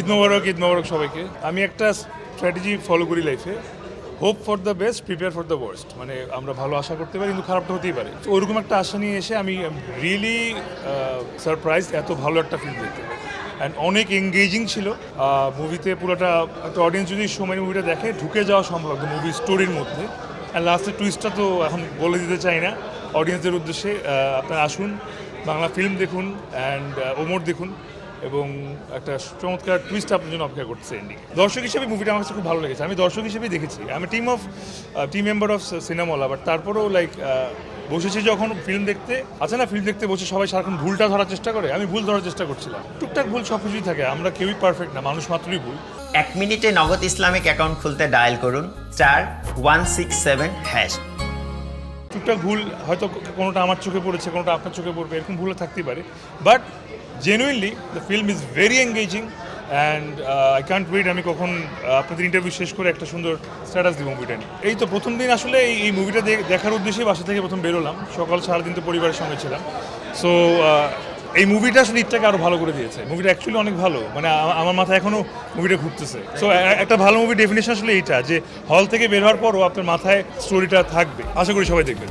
ঈদ মোবারক সবাইকে। আমি একটা স্ট্র্যাটেজি ফলো করি লাইফে, hope for the best, prepare for the worst. মানে আমরা ভালো আশা করতে পারি কিন্তু খারাপটা হতেই পারে। তো ওরকম একটা আশা নিয়ে এসে আমি রিয়েলি সারপ্রাইজ এত ভালো একটা ফিল্ম দেখতে। অ্যান্ড অনেক এঙ্গেজিং ছিল মুভিতে। পুরোটা একটা অডিয়েন্স যদি সময় মুভিটা দেখে ঢুকে যাওয়া সম্ভব মুভি স্টোরির মধ্যে। অ্যান্ড লাস্টের টুইস্টটা তো এখন বলে দিতে চাই না অডিয়েন্সদের উদ্দেশ্যে। আপনারা আসুন, বাংলা ফিল্ম দেখুন অ্যান্ড ওমর দেখুন এবং একটা চমৎকার টুইস্ট আপনার জন্য অপেক্ষা করছে এন্ডিং। দর্শক হিসেবে মুভিটা আমার কাছে খুব ভালো লেগেছে। আমি দর্শক হিসেবেই দেখেছি। আমি টিম মেম্বার অফ সিনেমাওয়ালা, বাট তারপরেও বসেছি যখন ফিল্ম দেখতে, আছে না ফিল্ম দেখতে বসে সবাই সারাক্ষণ ভুলটা ধরার চেষ্টা করে, আমি ভুল ধরার চেষ্টা করছিলাম। টুকটাক ভুল সব কিছুই থাকে, আমরা কেউই পারফেক্ট না, মানুষ মাত্রই ভুল। 1 মিনিটে নগদ ইসলামিক অ্যাকাউন্ট খুলতে ডায়াল করুন *167#। টুকটাক ভুল হয়তো কোনোটা আমার চোখে পড়েছে, কোনোটা আপনার চোখে পড়বে, এরকম ভুল থাকতেই পারে। But genuinely the film is very engaging and I can't wait আমি কখন আপনাদের ইন্টারভিউ শেষ করে একটা সুন্দর স্ট্যাটাস দিব মুভিটা নিয়ে। এই তো প্রথম দিন আসলে এই মুভিটা দেখার উদ্দেশ্যে বাসা থেকে প্রথম বেরোলাম। সকাল সারাদিন তো পরিবারের সঙ্গে ছিলাম। সো এই মুভিটা আসলে ঈদটাকে আরও ভালো করে দিয়েছে। মুভিটা অ্যাকচুয়ালি অনেক ভালো, মানে আমার মাথায় এখনও মুভিটা ঘুরতেছে। সো একটা ভালো মুভি ডেফিনেশন আসলে এইটা, যে হল থেকে বের হওয়ার পরও আপনার মাথায় স্টোরিটা থাকবে। আশা করি সবাই দেখবেন।